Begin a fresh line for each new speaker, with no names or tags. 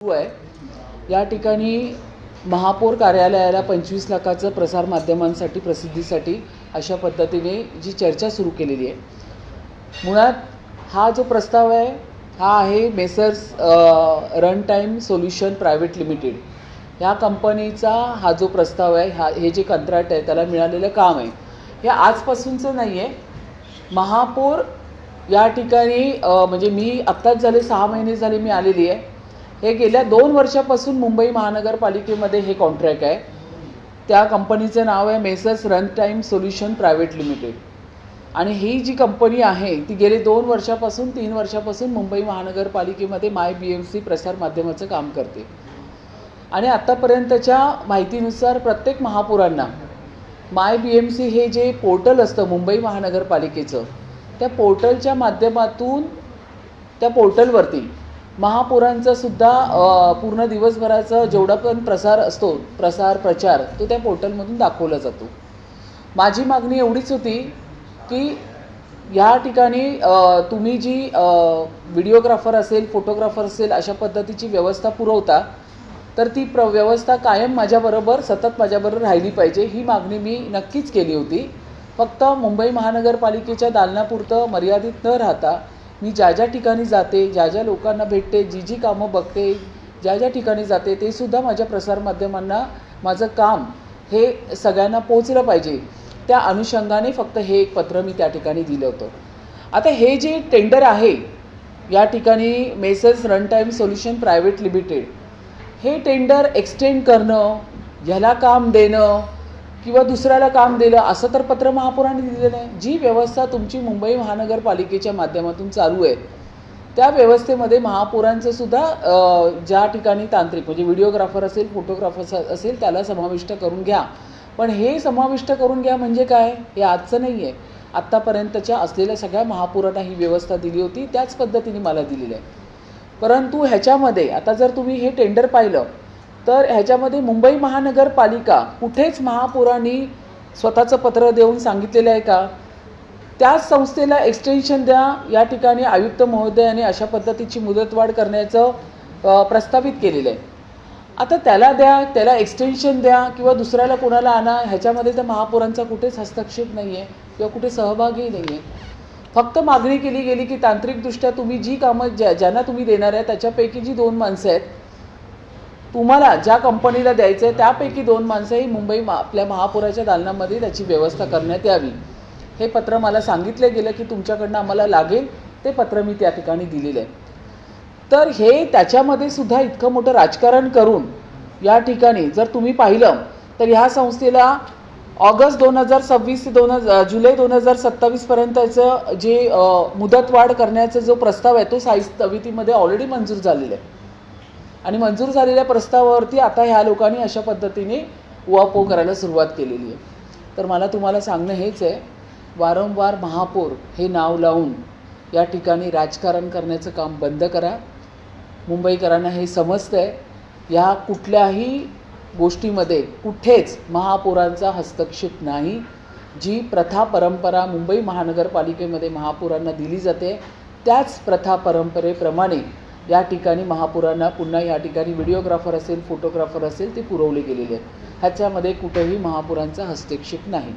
आहे या ठिकाणी महापौर कार्यालयाला 25 लाखाचं प्रसार माध्यमांसाठी प्रसिद्धीसाठी अशा पद्धतीने जी चर्चा सुरू केलेली आहे। मुळात हा जो प्रस्ताव आहे हा आहे messrs run time solution private limited ह्या कंपनीचा हा जो प्रस्ताव आहे हे जे कंत्राट आहे त्याला मिळालेलं काम आहे हे आजपासूनचं नाही आहे। महापौर या ठिकाणी म्हणजे मी आत्ताच झाले 6 महिने झाले मी आलेली आहे। हे गेल्या 2 वर्षापासून मुंबई महानगरपालिकेमध्ये हे कॉन्ट्रॅक्ट आहे। त्या कंपनीचं नाव आहे messrs run time solution private limited आणि ही जी कंपनी आहे ती गेले 2 वर्षापासून 3 वर्षापासून मुंबई महानगरपालिकेमध्ये MyBMC प्रसार माध्यमाचं काम करते आणि आतापर्यंतच्या माहितीनुसार प्रत्येक महापौरांना MyBMC हे जे पोर्टल असतं मुंबई महानगरपालिकेचं त्या पोर्टलच्या माध्यमातून त्या पोर्टलवरती महापौरांचा सुद्धा पूर्ण दिवसभराचा जेवढा पण प्रसार असतो प्रचार तो त्या पोर्टलमधून दाखवला जातो। माझी मागणी एवढीच होती की या ठिकाणी तुम्ही जी व्हिडिओग्राफर असेल फोटोग्राफर असेल अशा पद्धतीची व्यवस्था पुरवता तर ती व्यवस्था कायम माझ्याबरोबर सतत माझ्याबरोबर राहिली पाहिजे ही मागणी मी नक्कीच केली होती। फक्त मुंबई महानगरपालिकेच्या दालनापुरतं मर्यादित न राहता मी ज्या ज्या ठिकाणी जाते ज्या लोकांना भेटते जी कामं बघते ज्या ठिकाणी जाते ते सुद्धा माझ्या प्रसारमाध्यमांना माझं काम हे सगळ्यांना पोहोचलं पाहिजे त्या अनुषंगाने फक्त हे एक पत्र मी त्या ठिकाणी दिलं होतं। आता हे जे टेंडर आहे या ठिकाणी messrs run time solution private limited हे टेंडर एक्सटेंड करणं ह्याला काम देणं किंवा दुसऱ्याला काम दिलं असं तर पत्र महापौरांनी दिलेलं नाही। जी व्यवस्था तुमची मुंबई महानगरपालिकेच्या माध्यमातून चालू आहे त्या व्यवस्थेमध्ये महापौरांचं सुद्धा ज्या ठिकाणी तांत्रिक म्हणजे व्हिडिओग्राफर असेल फोटोग्राफर असेल त्याला समाविष्ट करून घ्या। पण हे समाविष्ट करून घ्या म्हणजे काय हे आजचं नाही आहे। आत्तापर्यंतच्या असलेल्या सगळ्या महापौरांना ही व्यवस्था दिली होती त्याच पद्धतीने मला दिलेलं आहे। परंतु ह्याच्यामध्ये आता जर तुम्ही हे टेंडर पाहिलं तर ह्याच्यामध्ये मुंबई महानगरपालिका कुठेच महापौरांनी स्वतःचं पत्र देऊन सांगितलेलं आहे का त्याच संस्थेला एक्सटेन्शन द्या या ठिकाणी आयुक्त महोदयाने अशा पद्धतीची मुदतवाढ करण्याचं प्रस्तावित केलेलं आहे। आता त्याला द्या त्याला एक्सटेन्शन द्या किंवा दुसऱ्याला कोणाला आणा ह्याच्यामध्ये तर महापौरांचा कुठेच हस्तक्षेप नाही आहे किंवा कुठे सहभागही नाही आहे। फक्त मागणी केली गेली की तांत्रिकदृष्ट्या तुम्ही जी कामं ज्यांना तुम्ही देणार आहे त्याच्यापैकी जी 2 माणसं आहेत तुम्हाला ज्या कंपनीला द्यायचं आहे त्यापैकी 2 माणसं ही मुंबई आपल्या महापौराच्या दालनामध्ये त्याची व्यवस्था करण्यात यावी हे पत्र मला सांगितलं गेलं की तुमच्याकडनं आम्हाला लागेल ते पत्र मी त्या ठिकाणी दिलेलं आहे। तर हे त्याच्यामध्ये सुद्धा इतकं मोठं राजकारण करून या ठिकाणी जर तुम्ही पाहिलं तर ह्या संस्थेला ऑगस्ट 2026 ते जुलै 2027 पर्यंतचं जे मुदतवाढ करण्याचा जो प्रस्ताव आहे तो स्थायी समितीमध्ये ऑलरेडी मंजूर झालेला आहे आणि मंजूर झालेल्या प्रस्तावावरती आता ह्या लोकांनी अशा पद्धतीने उहापोह करायला सुरुवात केलेली आहे। तर मला तुम्हाला सांगणं हेच आहे वारंवार महापौर हे नाव लावून या ठिकाणी राजकारण करण्याचं काम बंद करा। मुंबईकरांना हे समजतं आहे या कुठल्याही गोष्टीमध्ये कुठेच महापौरांचा हस्तक्षेप नाही। जी प्रथा परंपरा मुंबई महानगरपालिकेमध्ये महापौरांना दिली जाते त्याच प्रथा परंपरेप्रमाणे या ठिकाणी महापौरांना पुन्हा या ठिकाणी व्हिडिओग्राफर असेल फोटोग्राफर असेल ते पुरवले गेलेले आहेत। ह्याच्यामध्ये कुठेही महापौरांचा हस्तक्षेप नाही।